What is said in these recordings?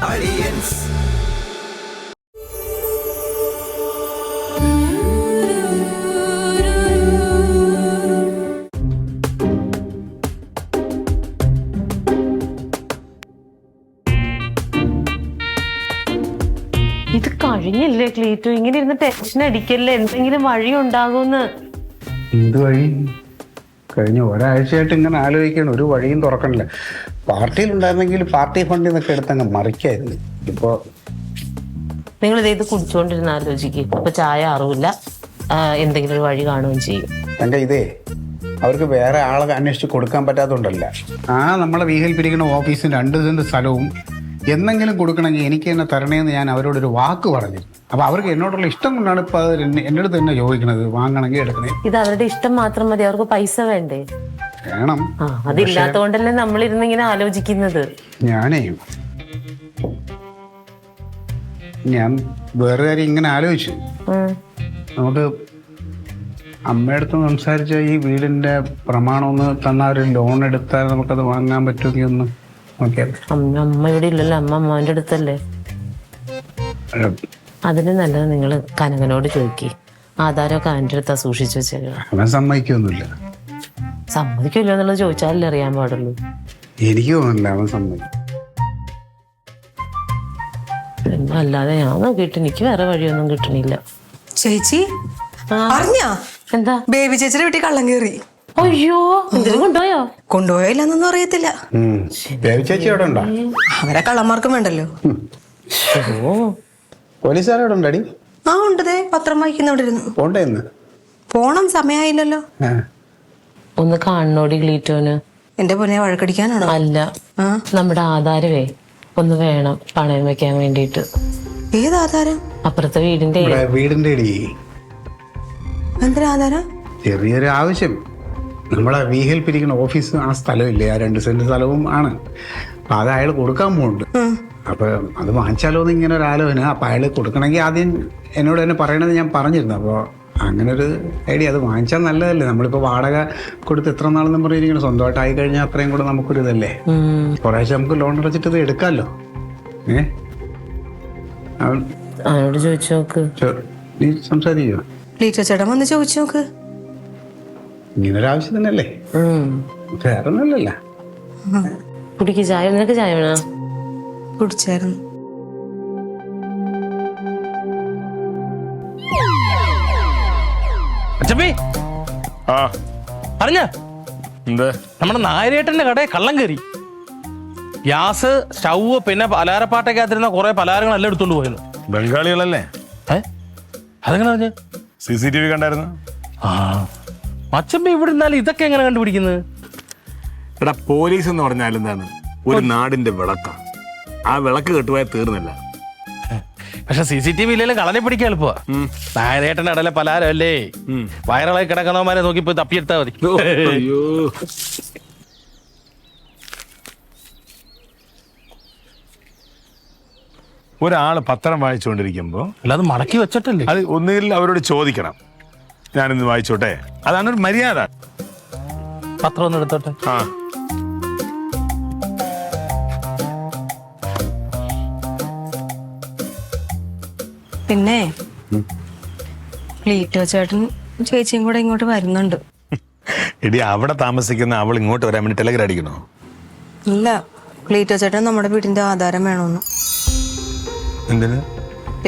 Aliens. ഇത് കഴിഞ്ഞില്ലേ ക്ലീറ്റു? ഇങ്ങനെ ഇരുന്ന് ടെൻഷൻ അടിക്കല്ലേ, എന്തെങ്കിലും വഴി ഉണ്ടാകുമെന്ന്. എന്ത് വഴി? കഴിഞ്ഞ ഒരാഴ്ചയായിട്ട് ഇങ്ങനെ ആലോചിക്കണം, ഒരു വഴിയും തുറക്കണില്ല. പാർട്ടിയിലുണ്ടായിരുന്നെങ്കിൽ പാർട്ടി ഫണ്ടിൽ നിന്നൊക്കെ എടുത്തങ്ങ് മറിക്കായിരുന്നു. ഇപ്പോ നിങ്ങൾ ഇത് കുടിച്ചോണ്ടിരുന്ന ആലോചിക്കും, ഇപ്പൊ ചായ അറിവില്ല, എന്തെങ്കിലും ഒരു വഴി കാണുകയും ചെയ്യും. എൻ്റെ ഇതേ അവർക്ക് വേറെ ആളെ അന്വേഷിച്ച് കൊടുക്കാൻ പറ്റാത്തതുകൊണ്ടല്ല, നമ്മളെ വീഹൽപ്പിരിക്കുന്ന ഓഫീസിന് 2 സെന്റ് സ്ഥലവും എന്തെങ്കിലും കൊടുക്കണമെങ്കിൽ എനിക്ക് തന്നെ തരണേന്ന് ഞാൻ അവരോടൊരു വാക്ക് പറഞ്ഞു. അപ്പൊ അവർക്ക് എന്നോടുള്ള ഇഷ്ടം കൊണ്ടാണ് ഇപ്പൊ അത് എൻ്റെ അടുത്ത് തന്നെ ചോദിക്കണത്, വാങ്ങണമെങ്കിൽ എടുക്കണേ. ഇത് അവരുടെ ഇഷ്ടം മാത്രം മതി, അവർക്ക് പൈസ വേണ്ടേ? വേണം. അതില്ലാത്തോണ്ടല്ലേ നമ്മളിരുന്നിങ്ങനെ ആലോചിക്കുന്നത്. ഞാൻ വേറെ കാര്യം ഇങ്ങനെ ആലോചിച്ചു. നമുക്ക് അമ്മയടുത്ത് സംസാരിച്ച ഈ വീടിന്റെ പ്രമാണം ഒന്ന് തന്നാൽ, ഒരു ലോൺ എടുത്താൽ നമുക്കത് വാങ്ങാൻ പറ്റുമെങ്കിൽ ഒന്ന് നോക്കിയാൽ. അമ്മ ഇവിടെ ഇല്ലല്ലോ, അമ്മന്റെ അടുത്തല്ലേ. അതിന് നല്ലത് നിങ്ങൾ കനകനോട് ചോദിക്കേ, ആധാരമൊക്കെ അവൻ്റെ അടുത്താ സൂക്ഷിച്ചു വെച്ചേക്കാം. അവൻ സമ്മതിക്കൊന്നുമില്ല. സമ്മതിക്കില്ല എന്നുള്ളത് ചോദിച്ചാലല്ലേ അറിയാൻ പാടുള്ളൂ. എനിക്ക് തോന്നുന്നില്ല അവൻ സമ്മതിക്കും. അല്ലാതെ ഞാൻ നോക്കിയിട്ട് എനിക്ക് വേറെ വഴിയൊന്നും കിട്ടണില്ല. ചേച്ചി അറിഞ്ഞാ എന്താ? ബേബി ചേച്ചിയുടെ വീട്ടിൽ കള്ളം കയറി. അയ്യോ, എന്തിനും കൊണ്ടുപോയോ? കൊണ്ടുപോയില്ലെന്നൊന്നും അറിയത്തില്ല. ചേച്ചി അവിടെ ഉണ്ടോ? അവരെ കള്ളന്മാർക്കും വേണ്ടല്ലോ. പോലീസുകാരോടെ ഉണ്ടടി? ആ ഉണ്ടതേ, പത്രം വായിക്കുന്നവിടെ ഇരുന്നു. പോണ്ടേന്ന് പോണം, സമയമായില്ലല്ലോ. ഒന്ന് കാണണോടി ക്ലീറ്റോന്. എന്റെ പൊന്നെ വഴക്കടിക്കാനാണോ? അല്ല, നമ്മുടെ ആധാരവേ ഒന്ന് വേണം പണയം വെക്കാൻ വേണ്ടിട്ട്. ഏത് ആധാരം? അപ്പുറത്തെ വീടിന്റെ. എന്തൊരു ആധാരം? ചെറിയൊരു ആവശ്യം. നമ്മളെ വീഹൽപ്പിരിക്കുന്ന ഓഫീസ്, ആ സ്ഥലമില്ലേ, ആ 2 സെന്റ് സ്ഥലവും ആണ്. അപ്പൊ അത് അയാൾ കൊടുക്കാൻ പോകുന്നുണ്ട്. അപ്പൊ അത് വാങ്ങിച്ചാലോ എന്ന് ഇങ്ങനെ ഒരു ആലോചന. അപ്പൊ അയാൾ കൊടുക്കണമെങ്കിൽ ആദ്യം എന്നോട് തന്നെ പറയണത് ഞാൻ പറഞ്ഞിരുന്നു. അപ്പോൾ അങ്ങനെ ഒരു ഐഡിയ, അത് വാങ്ങിച്ചാൽ നല്ലതല്ലേ. നമ്മളിപ്പോൾ വാടക കൊടുത്ത് എത്ര നാളെന്നും പറഞ്ഞിരിക്കണം, സ്വന്തമായിട്ട് ആയി കഴിഞ്ഞാൽ അത്രയും കൂടെ നമുക്കൊരു ഇതല്ലേ. കുറേശ്ശെ നമുക്ക് ലോൺ അടച്ചിട്ട് ഇത് എടുക്കാമല്ലോ. അവനോട് ചോദിച്ചു നോക്ക്. നീ സംസാരിക്കോ? ലീറ്റർ ചേട്ടൻ വന്ന് ചോദിച്ചു നോക്ക്. ഇങ്ങനൊരു ആവശ്യം തന്നെയല്ലേ, വേറെ ഒന്നുമല്ലല്ല. കുടിക്ക് ചായ. നിനക്ക് ചായ വേണോ? കുടിച്ചായിരുന്നു. അറിഞ്ഞ നമ്മുടെ നായരേട്ടന്റെ കടയിൽ കള്ളം കയറി. ഗ്യാസ്, സ്റ്റൗവ്, പിന്നെ പലഹാരപ്പാട്ടൊക്കെത്തിരുന്ന കുറെ പലഹാരങ്ങളെല്ലാം എടുത്തോണ്ട് പോയിരുന്നു. ബംഗാളികളല്ലേ? അതെങ്ങനെ അറിഞ്ഞ? CCTV കണ്ടായിരുന്നു. മച്ചമ്പി ഇവിടെ ഇരുന്നാലും ഇതൊക്കെ എങ്ങനെ കണ്ടുപിടിക്കുന്നത്? എടാ, പോലീസ് എന്ന് പറഞ്ഞാൽ എന്താണ്? ഒരു നാടിന്റെ വിളക്കാണ്. ആ വിളക്ക് കെട്ടുപോയാൽ തീർന്നില്ല. പക്ഷെ CCTV ഇല്ലെങ്കിലും കളനെ പിടിക്കാൻ എളുപ്പമാ. നായരേട്ടന്റെ ഇടയിലെ പലഹാരം അല്ലേ, വയറളായി കിടക്കുന്നവന്മാരെ നോക്കി പോയി തപ്പിയെടുത്താൽ മതി. അയ്യോ, ഒരാള് പത്രം വായിച്ചുകൊണ്ടിരിക്കുമ്പോ അല്ലാതെ മടക്കി വെച്ചിട്ടല്ലേ, അത് ഒന്നുകിൽ അവരോട് ചോദിക്കണം, ഞാനിന്ന് വായിച്ചോട്ടെ. അതാണ് ഒരു മര്യാദ. പത്രം ഒന്ന് എടുത്തോട്ടെ. പിന്നെ ലീറ്റോ ചേട്ടൻ ചേച്ചിയും കൂടെ ഇങ്ങോട്ട് വരുന്നുണ്ട്. എടി, അവിടെ താമസിക്കുന്ന അവൾ ഇങ്ങോട്ട് വരാൻ വേണ്ടി ടെലഗ്രാം അടിക്കണോ? ഇല്ല, ലീറ്റോ ചേട്ടൻ നമ്മുടെ വീടിന്റെ ആധാരം വേണമെന്ന്. എന്തിന്?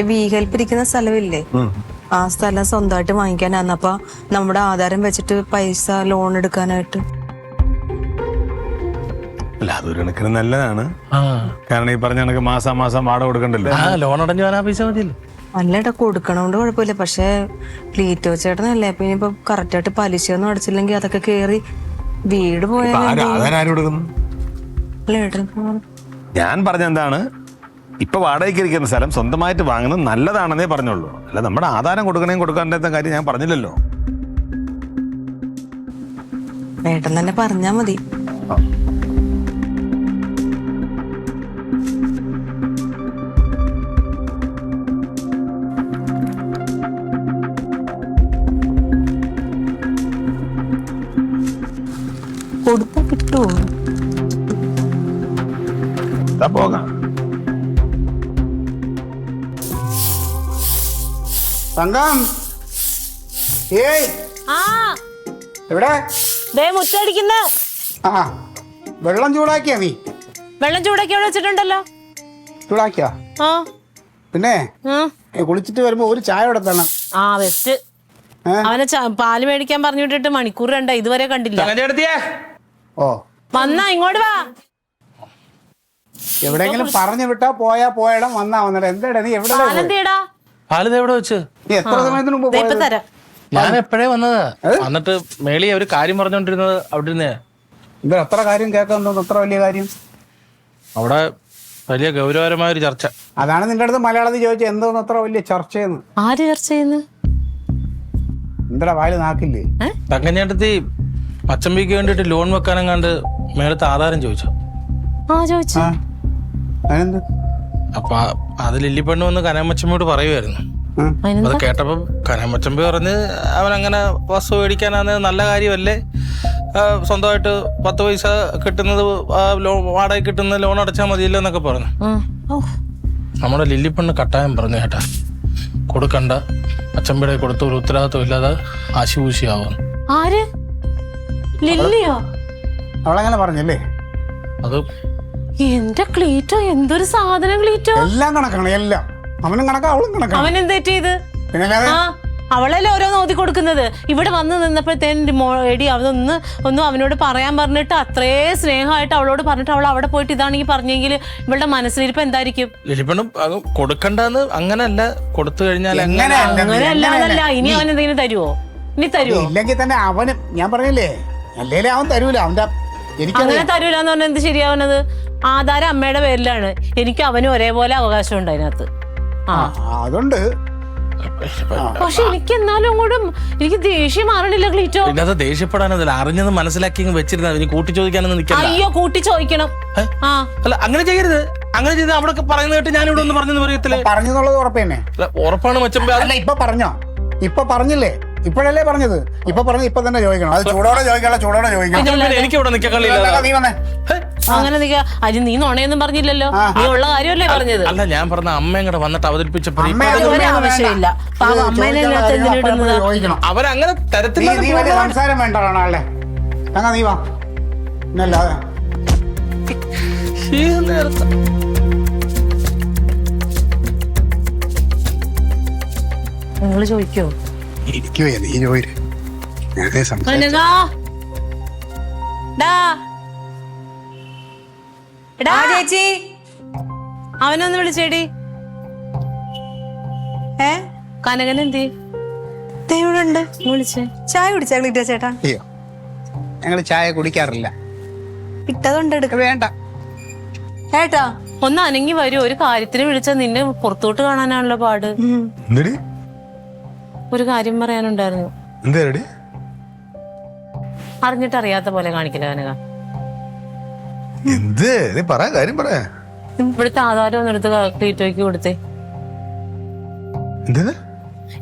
വീഹൽപ്പിരിക്കുന്ന സ്ഥലമില്ലേ, ആ സ്ഥലം സ്വന്തമായിട്ട് വാങ്ങിക്കാനാണ്. അപ്പൊ നമ്മുടെ ആധാരം വെച്ചിട്ട് പൈസ ലോൺ എടുക്കാനായിട്ട്. അല്ല, അതൊരു കണക്കിന് നല്ലതാണ്. കാരണം ഈ പറഞ്ഞ കണക്ക് മാസം വാടക കൊടുക്കണ്ടല്ലോ. ലോൺ അടഞ്ഞു പോകാൻ ആ പൈസ മതിയല്ലോ. അല്ലേട്ടാ, കൊടുക്കണോണ്ട് കുഴപ്പമില്ല. പക്ഷെ ലീറ്റോ ചേട്ടനല്ലേ, അപ്പൊ ഇനിയിപ്പോ കറക്റ്റായിട്ട് പലിശയൊന്നും അടച്ചില്ലെങ്കിൽ അതൊക്കെ കേറി വീട് പോയാൽ. ആധാരം കൊടുക്കുന്നു. ഞാൻ പറഞ്ഞ എന്താണ്, ഇപ്പൊ വാടകയ്ക്ക് ഇരിക്കുന്ന സ്ഥലം സ്വന്തമായിട്ട് വാങ്ങുന്നത് നല്ലതാണെന്നേ പറഞ്ഞുള്ളൂ. അല്ല, നമ്മുടെ ആധാരം കൊടുക്കാണ്ട കാര്യം ഞാൻ പറഞ്ഞില്ലല്ലോ. ഏട്ടൻ തന്നെ പറഞ്ഞാ മതി. കൊടുത്താ കിട്ടുമോ? പോകാം. തങ്കം ഏയ് ആ എവിടെ? ദേ മുറ്റടിക്കുന്ന ആ വെള്ളം ചൂടാക്കിയാ നീ? വെള്ളം ചൂടാക്കി അവിടെ വെച്ചിട്ടുണ്ടല്ലോ. ചൂടാക്കിയാ? ആ പിന്നെ ആ. കുളിച്ചിട്ട് വരുമ്പോ ഒരു ചായ ഇവിടെ തരണം. ആ ബെസ്റ്റ്. അവനെ പാല് മേടിക്കാൻ പറഞ്ഞു വിട്ടിട്ട് മണിക്കൂർ രണ്ട ഇതുവരെ കണ്ടില്ല. ചേട്ടത്തിയേ ഓ വന്നാ ഇങ്ങോട്ട് വാ. എവിടെയെങ്കിലും പറഞ്ഞു വിട്ടാ പോയടം വന്നാ വന്നിട്ട് എന്താടാ നീ എവിടെ? പാലെന്തേടാ? പാല് എവിടെ വെച്ച്? നീ എത്ര സമയത്തിന് മുമ്പ് ദേ ഇപ്പൊ പോയത്? തരാം. ഞാൻ എപ്പോഴേ വന്നതാ. എന്നിട്ട് മേളി ഒരു കാര്യം പറഞ്ഞോണ്ടിരുന്നത് അവിടെ ഇരുന്നേ. എന്താ അത്ര കാര്യം കേൾക്കാൻ തോന്നുന്നു? അത്ര വലിയ കാര്യം? അവിടെ വലിയ ഗൗരവകരമായ ഒരു ചർച്ച. അതാണ് നിന്റെ അടുത്ത് മലയാളത്തിൽ ചോദിച്ചത് എന്തോന്ന് അത്ര വലിയ ചർച്ചയെന്ന്. ആര് ചർച്ച ചെയ്യുന്നു? എന്താ വായില് നാക്കില്ലേ? തങ്കഞ്ഞേട്ടത്തി അച്ചമ്പിക്ക് വേണ്ടിട്ട് ലോൺ വെക്കാനെങ്ങാണ്ട് മേളത്തെ ആധാരം ചോദിച്ചു. ആ ചോദിച്ചു. അതിനെന്ത്? അപ്പൊ അത് ലില്ലിപ്പെണ്ണ് വന്ന് കനമച്ചമ്പിയോട് പറയുമായിരുന്നു. അത് കേട്ടപ്പോ കനമച്ചമ്പി പറഞ്ഞ് അവനങ്ങനെ വസ്തു മേടിക്കാനാന്ന് നല്ല കാര്യമല്ലേ, സ്വന്തമായിട്ട് 10 പൈസ കിട്ടുന്നത് വാടക കിട്ടുന്ന ലോൺ അടച്ചാൽ മതിയല്ലോ എന്നൊക്കെ പറഞ്ഞു. നമ്മുടെ ലില്ലിപ്പെണ്ണ് കട്ടായം പറഞ്ഞു കേട്ടാ, കൊടുക്കണ്ട, അച്ചമ്പിയുടെ കൊടുത്ത ഒരു ഉത്തരവാദിത്വം ഇല്ലാതെ ആശുപൂശിയാവും. ആര്? ലില്ലിയോ? അവളങ്ങനെ പറഞ്ഞല്ലേ? അത് എന്റെ ക്ലീറ്റോ, എന്തൊരു സാധനം ക്ലീറ്റോ. എല്ലാം കണക്കാണ്, എല്ലാം. അവനും കണക്കാ അവളും കണക്കാണ്. അവൻ എന്ത് ചെയ്ത്? പിന്നെ ആ അവളല്ലേ ഓരോന്ന് ഓതി കൊടുക്കുന്നത്. ഇവിടെ വന്ന് നിന്നപ്പോഴത്തേന് എടി ഒന്നും അവനോട് പറയാൻ പറഞ്ഞിട്ട് അത്രേ സ്നേഹമായിട്ട് അവളോട് പറഞ്ഞിട്ട് അവൾ അവിടെ പോയിട്ട് ഇതാണെങ്കിൽ പറഞ്ഞെങ്കിൽ ഇവളുടെ മനസ്സിലിരിപ്പ് എന്തായിരിക്കും? ലില്ലിപ്പെണ്ണും അങ്ങ് അങ്ങനല്ല, കൊടുത്തു കഴിഞ്ഞാൽ അങ്ങനെയല്ലാതല്ല. ഇനി അവൻ എന്തെങ്കിലും തരുവോ? ഇനി തരുവോ? ഇല്ലെങ്കിൽ തന്നെ അവന് ഞാൻ പറഞ്ഞില്ലേ, അല്ലേലും അവൻ തരൂല. അവന്റെ അങ്ങനെ തരൂലെന്ന് പറഞ്ഞാൽ എന്ത് ശരിയാവുന്നത്? ആധാരം അമ്മയുടെ പേരിലാണ്. എനിക്ക് അവനും ഒരേപോലെ അവകാശം ഉണ്ട് അതിനകത്ത്. അതുണ്ട്. പക്ഷെ എനിക്ക് എന്നാലും അങ്ങോട്ടും എനിക്ക് ദേഷ്യം മാറണില്ല ക്ലീറ്റോ. ഇല്ലാതെ ദേഷ്യപ്പെടാനല്ല, അറിഞ്ഞത് മനസ്സിലാക്കി വെച്ചിരുന്ന ഇനി കൂട്ടി ചോദിക്കാനൊന്നും നിൽക്കണ്ട. അയ്യോ കൂട്ടി ചോദിക്കണം. അല്ല അങ്ങനെ ചെയ്യരുത്. അങ്ങനെ ചെയ്ത് അവിടെ പറയുന്ന കേട്ട് ഞാൻ ഇവിടെ ഒന്ന് പറഞ്ഞെന്ന് പറയത്തില്ലേ? പറഞ്ഞെന്നുള്ളത് ഉറപ്പ് തന്നെ. ഉറപ്പാണ് മച്ചമ്പി. അല്ല ഇപ്പൊ പറഞ്ഞോ? ഇപ്പൊ പറഞ്ഞില്ലേ? ഇപ്പോഴല്ലേ പറഞ്ഞത്? ഇപ്പൊ പറഞ്ഞു ഇപ്പൊ തന്നെ ചോദിക്കണം. അത് ചൂടോടെ ചോദിക്കണം, ചൂടോടെ ചോദിക്കണം. എനിക്ക് ഇവിടെ നിൽക്കാൻ കളിയില്ല. നീ വന്നേ. അങ്ങനെ നിൽക്കാ. അത് നീ നുണയൊന്നും പറഞ്ഞില്ലല്ലോ, നീ ഉള്ള കാര്യമല്ലേ പറഞ്ഞത്. അല്ല ഞാൻ പറഞ്ഞ അമ്മ ഇങ്ങടെ വന്നിട്ട് അവതരിപ്പിച്ചപ്പോ ആവശ്യമില്ല. അമ്മേനെ ചോദിക്കണം. അവരങ്ങനെ തരത്തില്ല. നീ വലിയ സംസാരം വേണ്ട ആളെ. തങ്ങ നീ വാ. പിന്നല്ലാതെ നിങ്ങൾ ചോദിക്കോ? ഇരിക്കുവേ, നീ ചോദിര്. ചേച്ചി അവനൊന്ന് വിളിച്ചേടി. കനകൻ എന്തി? ദൈവമുണ്ട്. വിളിച്ചേ. ചായ കുടിച്ചാ ക്ലീറ്റോ ചേട്ടാ? അയ്യോ, ഞങ്ങള് ചായ കുടിക്കാറില്ല. ഇട്ടതുണ്ട് എടുക്ക. വേണ്ട ഏട്ടാ ഒന്ന് അനങ്ങി വരൂ. ഒരു കാര്യത്തിന് വിളിച്ചാ നിന്നെ പുറത്തോട്ട് കാണാനാണല്ലോ പാട്. ഒരു കാര്യം പറയാനുണ്ടായിരുന്നു. അറിഞ്ഞിട്ട് അറിയാത്ത പോലെ കാണിക്കില്ല കനക. ഇവിടുത്തെ ആധാരം ഒന്ന് എടുത്ത് ക്ലീറ്റോയ്ക്ക് കൊടുത്തേ.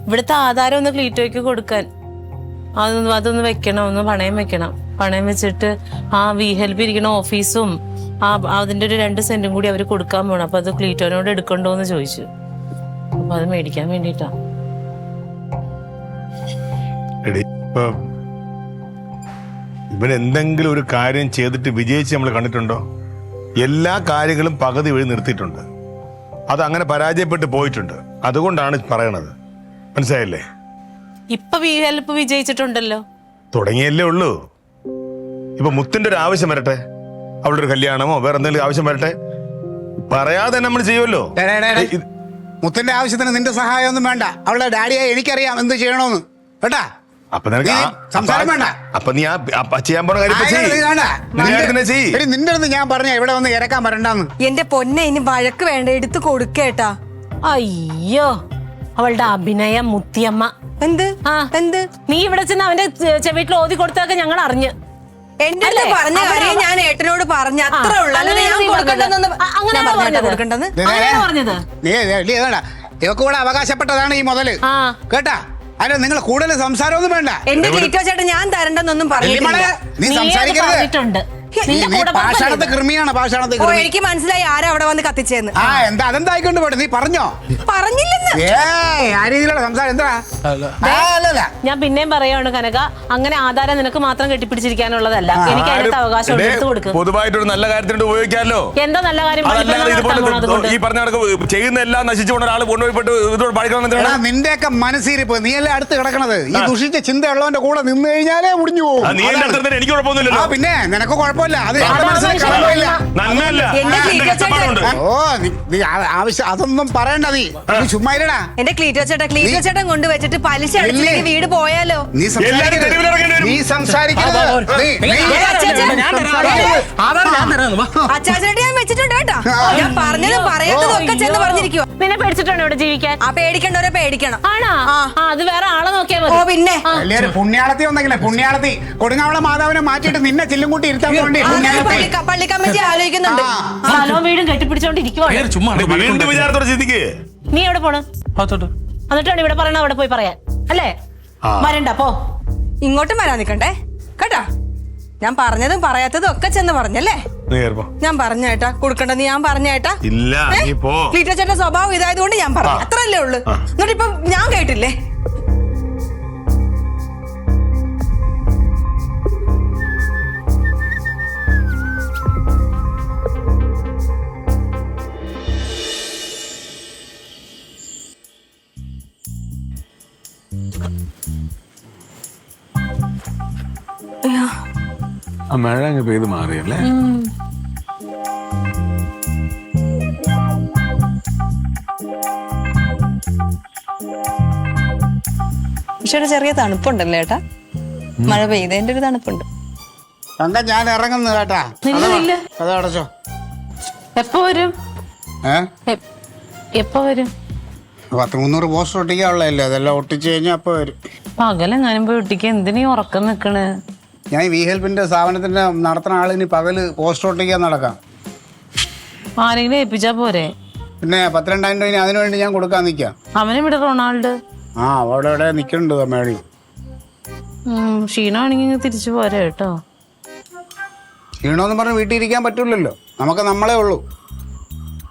ഇവിടുത്തെ ആധാരം ഒന്ന് ക്ലീറ്റോയ്ക്ക് കൊടുക്കാൻ. അതൊന്ന് വെക്കണം, ഒന്ന് പണയം വെക്കണം. പണയം വെച്ചിട്ട് ആ വി ഹെൽപ്പ് ഇരിക്കുന്ന ഓഫീസും അതിന്റെ ഒരു 2 സെന്റും കൂടി അവര് കൊടുക്കാൻ പോണം. അപ്പൊ അത് ക്ലീറ്റോനോട് എടുക്കണ്ടോന്ന് ചോദിച്ചു. അപ്പൊ അത് മേടിക്കാൻ വേണ്ടിട്ടാ. ഇവനെന്തെങ്കിലും ഒരു കാര്യം ചെയ്തിട്ട് വിജയിച്ച് നമ്മൾ കണ്ടിട്ടുണ്ടോ? എല്ലാ കാര്യങ്ങളും പകുതി വഴി നിർത്തിയിട്ടുണ്ട്. അത് അങ്ങനെ പരാജയപ്പെട്ട് പോയിട്ടുണ്ട്. അതുകൊണ്ടാണ് പറയണത്, മനസ്സിലായില്ലേ? ഇപ്പൊ വി ഹെൽപ്പ് വിജയിച്ചിട്ടുണ്ടല്ലോ. തുടങ്ങിയല്ലേ ഉള്ളൂ. ഇപ്പൊ മുത്തിന്റെ ഒരു ആവശ്യം വരട്ടെ, അവളുടെ ഒരു കല്യാണമോ വേറെ എന്തെങ്കിലും ആവശ്യം വരട്ടെ, പറയാതെ നമ്മൾ ചെയ്യുമല്ലോ. മുത്തിന്റെ ആവശ്യത്തിന് നിന്റെ സഹായം ഒന്നും വേണ്ട. അവളുടെ ഡാഡിയായി എനിക്കറിയാം എന്ത് ചെയ്യണോന്ന് കേട്ടാ. അപ്പൊ നിനക്ക് സംസാരം വേണ്ട. അപ്പൊ നീ ചെയ്യാൻ പോണ കാര്യം നിന്റെ അടുത്ത് ഞാൻ പറഞ്ഞ ഇവിടെ വന്ന് ഇറക്കാൻ വരണ്ടെന്ന്. എന്റെ പൊന്നെ, ഇനി വഴക്ക് വേണ്ട, എടുത്ത് കൊടുക്കേട്ടാ. അയ്യോ, അവളുടെ അഭിനയം മുത്തിയമ്മ. എന്ത് നീ ഇവിടെ ചെന്ന് അവന്റെ ചെവിട്ടിൽ ഓതി കൊടുത്തൊക്കെ ഞങ്ങൾ അറിഞ്ഞ്. എന്റെ അടുത്ത് പറഞ്ഞ കാര്യം ഞാൻ ഏട്ടനോട് പറഞ്ഞ അത്രേ ഉള്ളൂ. ഇവക്ക് കൂടെ അവകാശപ്പെട്ടതാണ് ഈ മുതല് കേട്ടാ. അല്ല നിങ്ങൾ കൂടുതൽ സംസാരമൊന്നും വേണ്ട. എന്റെ ക്ലീറ്റോ ചേട്ടൻ ഞാൻ തരണ്ടെന്നൊന്നും പറഞ്ഞിട്ടില്ല. നീ സംസാരിക്കരുത്. പാഷാണത്തെ കൃമിയാണ്. പാഷാണത്തെ എനിക്ക് മനസ്സിലായി ആരാ അവിടെ വന്ന് കത്തിച്ചേന്ന്. അതെന്തായിക്കൊണ്ട് പോട്ടെ. നീ പറഞ്ഞോ? പറഞ്ഞില്ല. ആ രീതിയിലുള്ള സംസാരം എന്താ? അല്ലല്ല. ഞാൻ പിന്നെയും പറയാണ് കനക, അങ്ങനെ ആധാരം നിനക്ക് മാത്രം കെട്ടിപ്പിടിച്ചിരിക്കാനുള്ളതല്ല. എനിക്ക് അതിനകത്ത് അവകാശം എടുത്തു കൊടുക്കും. പൊതുവായിട്ടൊരു നല്ല കാര്യത്തിന് ഉപയോഗിക്കാമല്ലോ. എന്താ നല്ല കാര്യം? ഈ പറഞ്ഞ കണക്ക് ചെയ്യുന്ന എല്ലാം നശിച്ചു പോണ ഒരാൾ കൊണ്ടുപോയിട്ട് ഇതോട് പഠിക്കണം. നിന്റെയൊക്കെ മനസ്സിരിപ്പ് നീയല്ലേ അടുത്ത് കിടക്കണത്. ഈ ദുഷിച്ച ചിന്തയുള്ളവന്റെ കൂടെ നിന്ന് കഴിഞ്ഞാലേ മുടിഞ്ഞു പോകും. നീ എന്റെ അടുത്ത് എനിക്ക് കുഴപ്പമൊന്നുമില്ലല്ലോ. പിന്നെ നിനക്ക് കുഴപ്പമില്ല. അത് എന്റെ മനസ്സിൽ കളവില്ല. നന്മയല്ല. ഓ നീ ആവശ്യം അതൊന്നും പറയണ്ട. നീ ചുമ്മാ ഇരടാ. എന്റെ ക്ലീറ്റോ ചേട്ടൻ കൊണ്ടുവച്ചിട്ട് പലിശ അടച്ചില്ലെങ്കിൽ വീട് പോയാലോ? നീ സംസാരിക്കരുത്. അച്ചാച്ചനായിട്ട് ഞാൻ വെച്ചിട്ടുണ്ട് കേട്ടോ. ഞാൻ പറഞ്ഞത് പറയാത്തതൊക്കെ ചെന്ന് പറഞ്ഞിരിക്കുവോ. നിന്നെ പേടിച്ചിട്ടാണ് ഇവിടെ ജീവിക്കാൻ? ആ പേടിക്കണ്ടവരെ പേടിക്കണം. ആണോ? അത് വേറെ ആളെ നോക്കിയാ ഓ മതി. പിന്നെ വലിയൊരു പുണ്യാളത്തി ഒന്നെങ്കിലേ പുണ്യാളത്തി കൊടുങ്ങാവള മാതാവിനെ മാറ്റിയിട്ട് നിന്നെ ചില്ലും കൂട്ടി ഇരുത്താൻ വേണ്ടി പള്ളി കമ്മിറ്റി ആലോചിക്കുന്നുണ്ട്. സ്ഥലവും വീടും കെട്ടിപ്പിടിച്ചോണ്ടിരിക്കുവാണ്. ചുമ്മാ വീണ്ടും വിചാരത്തോടെ ചിന്തിക്ക്. നീ എവിടെ പോണ്? എന്നിട്ടാണ് ഇവിടെ പറയണ അവിടെ പോയി പറയാൻ അല്ലേ? വരണ്ട പോ. ഇങ്ങോട്ടും വരാൻ നിക്കണ്ടേ കേട്ടാ. ഞാൻ പറഞ്ഞതും പറയാത്തതും ഒക്കെ ചെന്ന് പറഞ്ഞല്ലേ? ഞാൻ പറഞ്ഞേട്ടാ കൊടുക്കണ്ടെന്ന് ഞാൻ പറഞ്ഞേട്ടാ. ഇല്ല, നീ പോ. ക്ലീറ്റോ ചേട്ടന്റെ സ്വഭാവം ഇതായതുകൊണ്ട് ഞാൻ പറഞ്ഞു, അത്രല്ലേ ഉള്ളു. എന്നിട്ട് ഇപ്പൊ ഞാൻ കേട്ടില്ലേ? ആ മഴ അങ്ങ് പെയ്ത് മാറിയല്ലേ? പക്ഷെ ഒരു ചെറിയ തണുപ്പുണ്ടല്ലേ ഏട്ടാ? മഴ പെയ്തതിന്റെ ഒരു തണുപ്പുണ്ട്. തങ്ക ഞാൻ ഇറങ്ങുന്നു കേട്ടാ. കഥ അടച്ചോ. എപ്പോ വരും? എപ്പോ വരും? 300 പോസ്റ്റർ ഒട്ടിക്കാനുള്ളതല്ലേ, അതെല്ലാം ഒട്ടിച്ചു കഴിഞ്ഞാൽ അപ്പൊ വരും. പകലെങ്ങാനും പോയി ഒട്ടിക്കാൻ എന്തിനീ ഉറക്കം നിക്കണ്? ഞാൻ വി ഹെൽപ്പിന്റെ സ്ഥാപനത്തിന്റെ നടത്തുന്ന ആളിന് പകല് പോസ്റ്റർ ഒട്ടിക്കാൻ നടക്കാം. ആരെങ്കിലും ഏൽപ്പിച്ചാ പോരെ? പിന്നെ 12,000 രൂപ അതിനു വേണ്ടി ഞാൻ കൊടുക്കാൻ നിൽക്കാം. അവനിവിടെ റൊണാൾഡ്. അവിടെ ഇവിടെ നിൽക്കുന്നുണ്ട് മേളി. ക്ഷീണമാണെങ്കിൽ തിരിച്ചു പോരെ കേട്ടോ. ക്ഷീണമെന്ന് പറഞ്ഞ് വീട്ടിൽ ഇരിക്കാൻ പറ്റൂലല്ലോ, നമുക്ക് നമ്മളേ ഉള്ളൂ.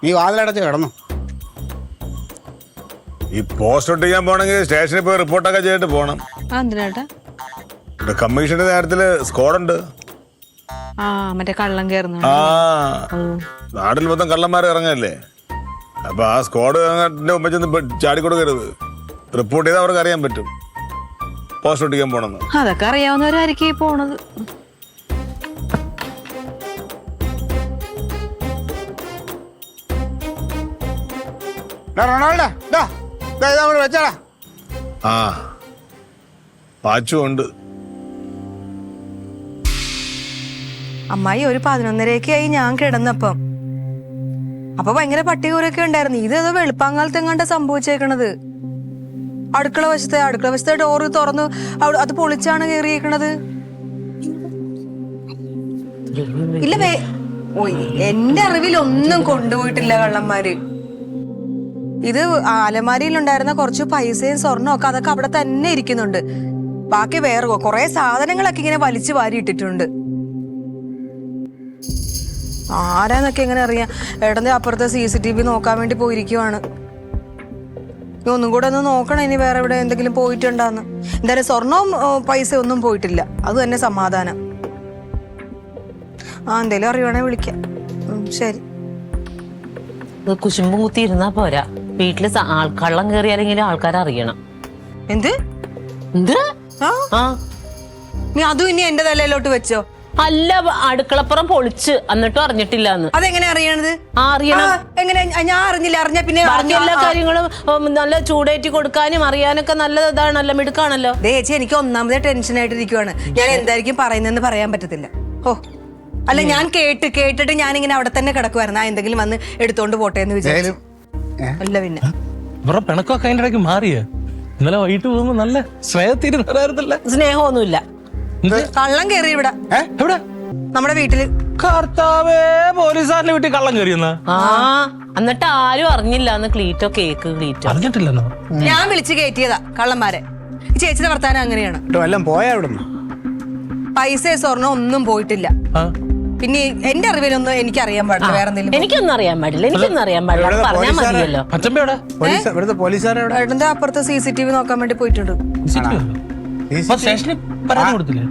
നീ വാതിലടച്ച് കിടന്നു. ഈ പോസ്റ്റ് ഒട്ടിക്കാൻ പോണെങ്കിൽ സ്റ്റേഷനിൽ പോയി റിപ്പോർട്ടൊക്കെ ചെയ്തിട്ട് പോണം. എന്തിനാട്ടാ? കമ്മീഷന്റെ കാര്യത്തില് സ്ക്വാഡുണ്ട്. മറ്റേ കള്ളം കയറുന്ന നാട്ടിൽ മൊത്തം കള്ളന്മാരെ ഇറങ്ങല്ലേ. അപ്പൊ ആ സ്ക്വാഡ് മുമ്പ് ചെന്ന് ചാടിക്കൊടുക്കരുത്. റിപ്പോർട്ട് ചെയ്താൽ അവർക്ക് അറിയാൻ പറ്റും പോസ്റ്റ് ഒട്ടിക്കാൻ പോണെന്ന്. അതൊക്കെ അറിയാവുന്നവരായിരിക്കും പോണത്. റൊണാൾഡോ വെച്ചാടാ. ആ പാച്ചു ഉണ്ട്. അമ്മായി ഒരു 11:30 ഞാൻ കിടന്നപ്പം അപ്പൊ ഭയങ്കര പട്ടികൂരൊക്കെ ഉണ്ടായിരുന്നു. ഇതേതോ വെളുപ്പാങ്കാലത്ത് എങ്ങാണ്ട് സംഭവിച്ചേക്കണത്. അടുക്കള വശത്തെ ഡോറ് തുറന്നു അത് പൊളിച്ചാണ് കയറിയേക്കണത്. ഇല്ല എന്റെ അറിവിൽ ഒന്നും കൊണ്ടുപോയിട്ടില്ല കള്ളന്മാര്. ഇത് അലമാരിയിലുണ്ടായിരുന്ന കുറച്ച് പൈസയും സ്വർണ്ണവും ഒക്കെ അതൊക്കെ അവിടെ തന്നെ ഇരിക്കുന്നുണ്ട്. ബാക്കി വേറെ കുറെ സാധനങ്ങളൊക്കെ ഇങ്ങനെ വലിച്ചു വാരി ഇട്ടിട്ടുണ്ട്. ആരാന്നൊക്കെ എങ്ങനെ അറിയാം? ഏട്ടന്റെ അപ്പുറത്തെ CCTV നോക്കാൻ വേണ്ടി പോയിരിക്കുവാണ്. ഒന്നും കൂടെ ഒന്ന് നോക്കണം ഇനി വേറെ എവിടെ എന്തെങ്കിലും പോയിട്ടുണ്ടാന്ന്. എന്തായാലും സ്വർണവും പൈസ ഒന്നും പോയിട്ടില്ല, അത് തന്നെ സമാധാനം. എന്തേലും അറിയുവാണെ വിളിക്കാം. ശരി. കുശുമ്പും കുത്തി ഇരുന്നാ പോരാ. വീട്ടില് കള്ളം കയറിയാലെങ്കിലും ആൾക്കാരറിയണം. എന്ത് എന്ത്? നീ അതും ഇനി എന്റെ തലയിലോട്ട് വെച്ചോ? അല്ല, അടുക്കളപ്പുറം പൊളിച്ച് എന്നിട്ടും അറിഞ്ഞിട്ടില്ലാന്ന്. അതെങ്ങനെ അറിയണത്? അറിയണം. എങ്ങനെ? ഞാൻ അറിഞ്ഞില്ല. അറിഞ്ഞ പിന്നെ എല്ലാ കാര്യങ്ങളും നല്ല ചൂടേറ്റി കൊടുക്കാനും അറിയാനൊക്കെ നല്ല ഇതാണല്ലോ, മിടുക്കാണല്ലോ. ചേച്ചി എനിക്ക് ഒന്നാമതേ ടെൻഷൻ ആയിട്ടിരിക്കുവാണ്. ഞാൻ എന്തായിരിക്കും പറയുന്നതെന്ന് പറയാൻ പറ്റത്തില്ല. അല്ല ഞാൻ കേട്ടിട്ട് ഞാനിങ്ങനെ അവിടെ തന്നെ കിടക്കുവായിരുന്നു. എന്തെങ്കിലും വന്ന് എടുത്തോണ്ട് പോട്ടെ എന്ന് വിചാരിച്ചു. അല്ല പിന്നെ ഇവരുടെ പിണക്കൊക്കെ അതിന്റെ ഇടയ്ക്ക് മാറിയ. ഇന്നലെ വൈകിട്ട് പോകുമ്പോ നല്ല സ്നേഹത്തിരുന്നല്ല. സ്നേഹമൊന്നുമില്ല. കള്ളം കയറി ഇവിടെ. എവിടെ? നമ്മുടെ വീട്ടില്. കർത്താവേ, പോലീസുകാരന്റെ വീട്ടിൽ കള്ളം കയറിയെന്ന. എന്നിട്ട് ആരും അറിഞ്ഞില്ല. ക്ലീറ്റോ കേക്ക് ക്ലീറ്റോ അറിഞ്ഞിട്ടില്ലെന്നോ? ഞാൻ വിളിച്ച് കയറ്റിയതാ കള്ളന്മാരെ. ചേച്ചിയുടെ വർത്താനം അങ്ങനെയാണ്. എല്ലാം പോയാ ഇവിടുന്ന് പൈസ സ്വർണ്ണം ഒന്നും പോയിട്ടില്ല. പിന്നെ എന്റെ അറിവിലൊന്നും എനിക്ക് അറിയാൻ പാടില്ല വേറെ എന്തെങ്കിലും. എനിക്കൊന്നും അറിയാൻ പാടില്ല, എനിക്കൊന്നും അറിയാൻ പാടില്ല, അത് പറഞ്ഞാൽ മതിയല്ലോ. മച്ചമ്പി എവിടെ? ഇവിടുത്തെ പോലീസുകാരെവിടെ? ഏട്ടന്റെ അപ്പുറത്ത് CCTV നോക്കാൻ വേണ്ടി പോയിട്ടുണ്ട്. സ്റ്റേഷനിൽ പരാതി കൊടുത്തില്ലേ?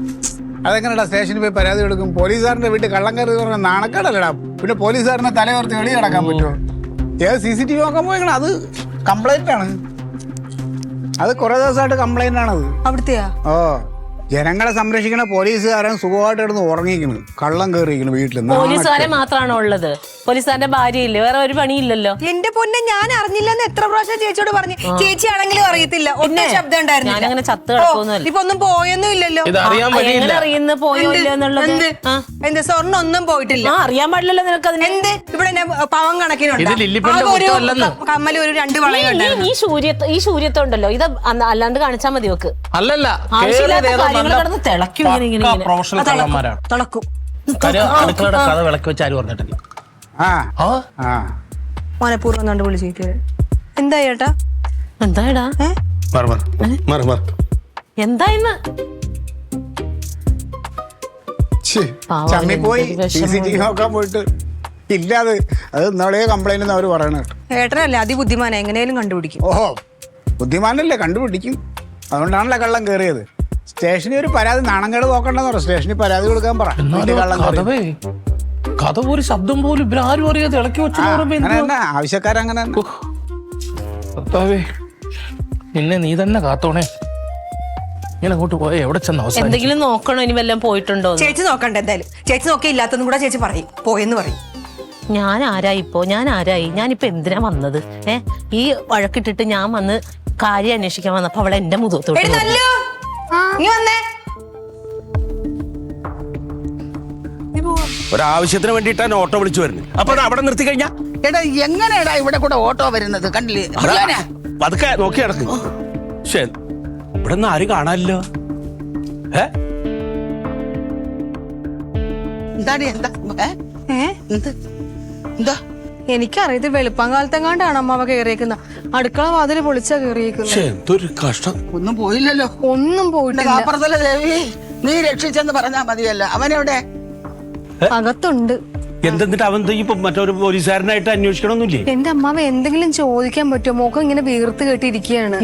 അതെങ്ങനെടാ സ്റ്റേഷനിൽ പോയി പരാതി കൊടുക്കും? പോലീസുകാരന്റെ വീട്ടിൽ കള്ളം കയറി പറഞ്ഞ നാണക്കേടല്ലടാ. പിന്നെ പോലീസുകാരനെ തലയോർത്ത് വെളി കിടക്കാൻ പറ്റുമോ? ഏത് CCTV നോക്കാൻ പോയിക്കണം? അത് കംപ്ലൈന്റ് ആണ്. അത് കുറെ ദിവസമായിട്ട് കംപ്ലൈന്റ് ആണത്. അവിടുത്തെയാ? ഓ, ജനങ്ങളെ സംരക്ഷിക്കണ പോലീസുകാരൻ സുഖമായിട്ട് കിടന്ന് ഉറങ്ങിക്കുന്നു, കള്ളം കയറിയിരിക്കുന്നു വീട്ടിൽ. പോലീസുകാരെ മാത്രമാണോ ഉള്ളത്? പോലീസുകാരന്റെ ഭാര്യയില്ലേ? വേറെ ഒരു പണിയില്ലല്ലോ. എന്റെ പൊന്നെ, ഞാൻ അറിഞ്ഞില്ലെന്ന് എത്ര പ്രാവശ്യം ചേച്ചിയോട് പറഞ്ഞു. ചേച്ചി ആണെങ്കിലും അറിയത്തില്ല, ഒറ്റ ശബ്ദം ഉണ്ടായിരുന്നില്ല. ഞാനങ്ങനെ ചത്ത് കിടക്കൊന്നുമല്ല. ഇപ്പൊ ഒന്നും പോയൊന്നും ഇല്ലല്ലോ. ഇത് അറിയാൻ എങ്ങനെ വഴിയില്ല. അറിയുന്ന പോയോ ഇല്ല എന്നുള്ളത്? എന്ത് സ്വർണ്ണം ഒന്നും പോയിട്ടില്ല? അറിയാൻ പാടില്ലല്ലോ നിനക്ക് അതിന്. എന്ത് ഇവിടെ പവൻ കണക്കിനുണ്ട്. ഇത് ലില്ലിപ്പന്റെ ഒരു കുറ്റമല്ലെന്ന്. കമ്മല് ഒരു 2 വളയും ഉണ്ടായിരുന്നു. ഈ സൂര്യത്തുണ്ടല്ലോ, ഇത് അല്ലാണ്ട് കാണിച്ചാൽ മതി നോക്ക്. അല്ലല്ല, ആവശ്യമില്ലാത്ത കാര്യങ്ങൾ കിടന്ന് തിളയ്ക്കും ഇങ്ങനെ ഇങ്ങനെ ഇങ്ങനെ. പ്രൊഫഷണൽ കള്ളന്മാരാണ്. തിളക്കും. കാര്യം അടുക്കളയുടെ കഥ വിളക്കി വെച്ച് ആരും പറഞ്ഞിട്ടില്ല. ആ ആ ആ മനഃപൂർവ്വം കണ്ട് വിളിച്ചിട്ട് എന്താ ചേട്ടാ? എന്താടാ എന്താ ഇന്ന്? പാവം, ചമ്മി പോയി എന്തൊരു വിഷമം. CCTV നോക്കാൻ പോയിട്ട് ഇല്ലാതെ അത് ഇന്നോളെ കംപ്ലൈന്റ് അവര് പറയണ കേട്ടോ. ഏട്ടനല്ലേ അതിബുദ്ധിമാനെ, എങ്ങനെയാലും കണ്ടുപിടിക്കും. ഓഹോ, ബുദ്ധിമാനല്ലേ, കണ്ടുപിടിക്കും. അതുകൊണ്ടാണല്ലോ കള്ളം കയറിയത്. സ്റ്റേഷനിൽ ഒരു പരാതി, നാണംകേട് നോക്കണ്ടെന്ന് പറ, സ്റ്റേഷനിൽ പരാതി കൊടുക്കാൻ പറ. എന്നാലും കള്ളം കയറി. കഥ ഒരു ശബ്ദം പോലും ഇവരാരും അറിയാതെ ഇളക്കി വെച്ചു. അങ്ങനെ തന്നെ ആവശ്യക്കാരങ്ങനെ തന്നെ. നിന്നെ നീ തന്നെ കാത്തോണേ. ഇങ്ങനെ അങ്ങോട്ട് പോയ എവിടെ ചെന്ന് അവസാനം? എന്തെങ്കിലും നോക്കണോ ഇനി വല്ലതും പോയിട്ടുണ്ടോ? ചേച്ചി നോക്കണ്ട എന്തായാലും. ചേച്ചി നോക്കി ഇല്ലാത്തതും കൂടെ ചേച്ചി പറയും, പോയെന്ന് പറയും. ഞാൻ ആരായി ഇപ്പോ? ഞാൻ ആരായി? ഞാനിപ്പോ എന്തിനാ വന്നത്? ഈ വഴക്കിട്ടിട്ട് ഞാൻ വന്ന് കാര്യം അന്വേഷിക്കാൻ വന്നപ്പോ അവളെ എന്റെ മുഖത്തോട്ട് എടി നല്ലു, നീ വന്നേ. ഒരാവശ്യത്തിന് വേണ്ടിയിട്ടാണ് ഓട്ടോ വിളിച്ചു വരുന്നത്. അപ്പൊ അത് അവിടെ നിർത്തി കഴിഞ്ഞാ എടാ എങ്ങനെയാടാ ഇവിടെ കൂടെ ഓട്ടോ വരുന്നത്? കണ്ടില്ലേ? പതുക്കെ നോക്കി നടക്കും. ശരി, ഇവിടെ ഒന്നും ആരും കാണാനില്ലോ. എന്താടി എന്താ എന്താ? എനിക്കറിയത് വെളുപ്പാങ്കാലത്തെങ്ങാണ്ടാണ് അമ്മാവ കയറിയേക്കുന്ന. അടുക്കള വാതില് പൊളിച്ചാ കയറിയേക്കുന്നത്. എന്തൊരു കഷ്ടം. ഒന്നും പോയില്ലല്ലോ. ഒന്നും പോയിട്ടില്ല. കാപ്പറത്തല ദേവി, നീ രക്ഷിച്ചെന്ന് പറഞ്ഞാ മതിയല്ലോ. അവനെവിടെ? അകത്തുണ്ട്. എന്തെന്നിട്ട് അവൻ ഇപ്പൊ മറ്റൊരു പോലീസുകാരനായിട്ട് അന്വേഷിക്കണമെന്നില്ലേ? എന്റെ അമ്മാവ എന്തെങ്കിലും ചോദിക്കാൻ പറ്റുമോ? മുഖം ഇങ്ങനെ വീർത്ത് കെട്ടിയിരിക്കുകയാണ്.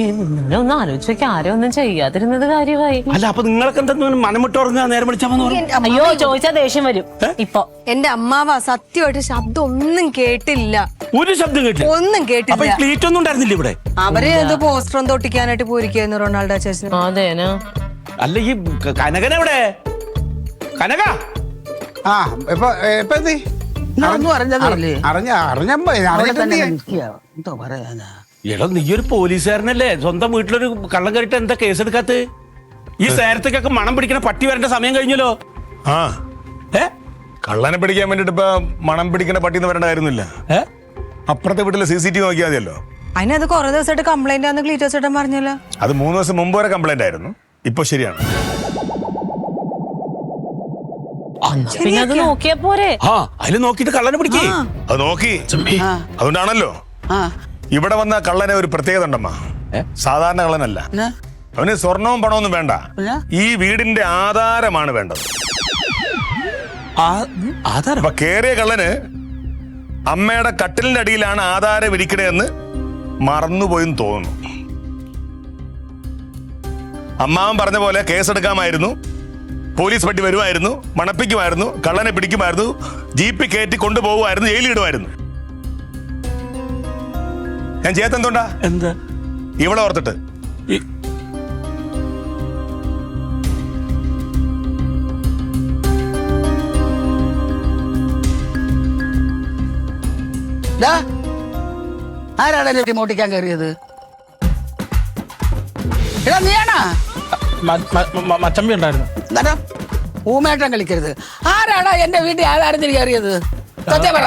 ഒന്ന് ആലോചിച്ചൊക്കെ ആരും ഒന്നും ചെയ്യാതിരുന്നത് കാര്യമായി. അല്ല, അപ്പൊ നിങ്ങളൊക്കെ എന്താ മനമിട്ട് ഉറങ്ങുക? നേരം വിളിച്ചാൽ അയ്യോ, ചോദിച്ചാ ദേഷ്യം വരും. ഇപ്പൊ എന്റെ അമ്മാവ സത്യമായിട്ട് ശബ്ദം ഒന്നും കേട്ടില്ല. ഒരു ശബ്ദം കേട്ടില്ല. ഒന്നും അപ്പൊ കേട്ടില്ല. ക്ലീറ്റ് ഒന്നും ഉണ്ടായിരുന്നില്ല ഇവിടെ? അവര് എന്തോ പോസ്റ്റർ തൊട്ടിക്കാനായിട്ട് പോയിരിക്കുന്നു റൊണാൾഡോ ചേച്ചി. അതേനാ? അല്ല, ഈ കനകനെവിടെ? കനക ആ ഇപ്പൊ എത്തി? ഒന്നും അറിഞ്ഞതല്ലേ? എന്തോ പറയാനാ? എടോ, നീ ഒരു പോലീസുകാരനല്ലേ? സ്വന്തം വീട്ടിലൊരു കള്ളം കയറിട്ട് എന്താ കേസെടുക്കാത്ത? ഈ നേരത്തേക്കൊക്കെ മണം പിടിക്കണ പട്ടി വരേണ്ട സമയം കഴിഞ്ഞല്ലോ. ആ കള്ളനെ പിടിക്കാൻ വേണ്ടിട്ട് ഇപ്പൊ മണം പിടിക്കണ പട്ടിന്ന് വരേണ്ട കാര്യമൊന്നുമില്ല. അപ്പുറത്തെ വീട്ടിലെ CCTV നോക്കിയാൽ മതിയല്ലോ. അതിനത് കുറെ ദിവസമായിട്ട് കംപ്ലൈന്റ് ആണെന്ന് ക്ലീറ്റോ ചേട്ടൻ പറഞ്ഞല്ലോ. അത് 3 ദിവസം മുമ്പ് വരെ കംപ്ലൈന്റ് ആയിരുന്നു. ഇപ്പൊ ശരിയാണ്. പിന്നെ അത് നോക്കിയാ പോരെ? ആ, അതില് നോക്കിട്ട് കള്ളനെ പിടിക്കേ. അത് നോക്കി. അതുകൊണ്ടാണല്ലോ ഇവിടെ വന്ന കള്ളനെ ഒരു പ്രത്യേകത ഉണ്ടമ്മ. സാധാരണ കള്ളനല്ല. അവന് സ്വർണവും പണമൊന്നും വേണ്ട. ഈ വീടിന്റെ ആധാരമാണ് വേണ്ടത്. അപ്പൊ കേറിയ കള്ളന് അമ്മയുടെ കട്ടിലിന്റെ അടിയിലാണ് ആധാരം ഇരിക്കണേന്ന് മറന്നുപോയെന്ന് തോന്നുന്നു. അമ്മാവൻ പറഞ്ഞ പോലെ കേസെടുക്കാമായിരുന്നു, പോലീസ് പട്ടി വരുമായിരുന്നു, മണപ്പിക്കുമായിരുന്നു, കള്ളനെ പിടിക്കുമായിരുന്നു, ജീപ്പ് കയറ്റി കൊണ്ടുപോകുമായിരുന്നു, ജയിലിടുമായിരുന്നു. ഞാൻ ചെയ്യാത്തെന്തുകൊണ്ടാ? എന്താ ഇവിടെ ഓർത്തിട്ട്. ആരാടാ മോട്ടിക്കാൻ കയറിയത്? എടാ നീയാണാ? മച്ചമ്പി ഉണ്ടായിരുന്നു. എന്താ ഊമേട്ടം കളിക്കരുത്. ആരാടാ എന്റെ വീട്ടിൽ ആധാരത്തിൽ കയറിയത്? സത്യം പറ.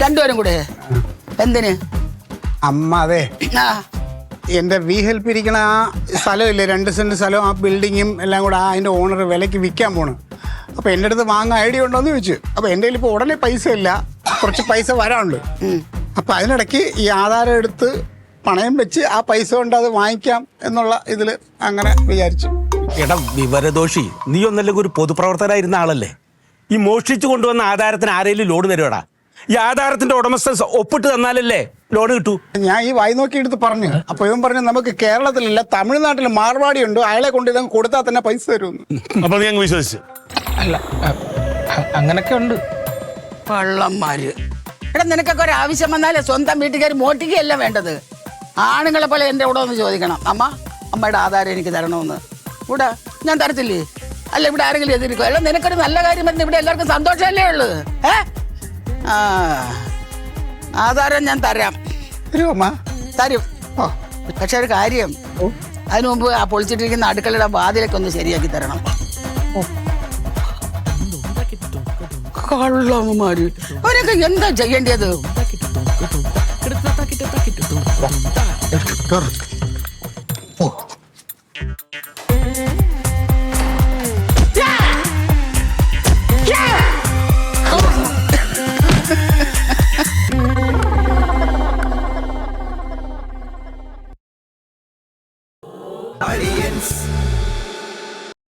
രണ്ടുപേരും കൂടെ എന്തിന്? അമ്മ അതെ, എന്റെ വി ഹെൽപ്പ് ഇരിക്കണ ആ സ്ഥലമില്ലേ, 2 സെന്റ് സ്ഥലവും ആ ബിൽഡിങ്ങും എല്ലാം കൂടെ അതിന്റെ ഓണർ വിലക്ക് വിൽക്കാൻ പോണ്. അപ്പൊ എന്റെ അടുത്ത് വാങ്ങാൻ ഐഡിയ ഉണ്ടോന്ന് ചോദിച്ചു. അപ്പൊ എന്റെ കയ്യിൽ ഇപ്പൊ ഉടനെ പൈസ ഇല്ല, കുറച്ച് പൈസ വരാനുണ്ട്. അപ്പൊ അതിനിടയ്ക്ക് ഈ ആധാരം എടുത്ത് പണയം വെച്ച് ആ പൈസ കൊണ്ട് അത് വാങ്ങിക്കാം എന്നുള്ള ഇതില് അങ്ങനെ വിചാരിച്ചു. എടാ വിവരദോഷി, നീ ഒന്നല്ലെങ്കിൽ ഒരു പൊതുപ്രവർത്തകരായിരുന്ന ആളല്ലേ? ഈ മോഷ്ടിച്ചു കൊണ്ടുവന്ന ആധാരത്തിന് ആരെങ്കിലും ലോൺ തരുവാടാ? ഈ ആധാരത്തിന്റെ ഉടമസ്ഥൻ ഒപ്പിട്ട് തന്നാലല്ലേ ലോൺ കിട്ടൂ. ഞാൻ ഈ വായി നോക്കി എടുത്ത് പറഞ്ഞു. അപ്പൊ ഇവൻ പറഞ്ഞു നമുക്ക് കേരളത്തിലല്ല തമിഴ്നാട്ടിൽ മാർവാടി ഉണ്ട്, അയാളെ കൊണ്ട് ഇതങ്ങ് കൊടുത്താൽ തന്നെ പൈസ തരുമെന്ന്. അപ്പൊ നീ അങ്ങ് വിശ്വസിച്ചു? അല്ല അങ്ങനൊക്കെ ഉണ്ട്. കള്ളന്മാര്. എടാ നിനക്കൊക്കെ ഒരു ആവശ്യം വന്നാലേ സ്വന്തം വീട്ടുകാർ മോട്ടിക്കുകയല്ല വേണ്ടത്. ആണുങ്ങളെ പോലെ എൻ്റെ കൂടെ ഒന്ന് ചോദിക്കണം, അമ്മയുടെ ആധാരം എനിക്ക് തരണമെന്ന്. ഇവിടെ ഞാൻ തരത്തില്ലേ? അല്ല ഇവിടെ ആരെങ്കിലും എതിർക്കും? അല്ല നിനക്കൊരു നല്ല കാര്യം വരുന്ന ഇവിടെ എല്ലാവർക്കും സന്തോഷമല്ലേ ഉള്ളു? ആധാരം ഞാൻ തരാം, തരും. പക്ഷെ ഒരു കാര്യം, അതിനു മുമ്പ് ആ പൊളിച്ചിട്ടിരിക്കുന്ന അടുക്കളയുടെ വാതിലൊക്കെ ഒന്ന് ശരിയാക്കി തരണം. കള്ളന്മാര് അവരൊക്കെ എന്താ ചെയ്യേണ്ടത്?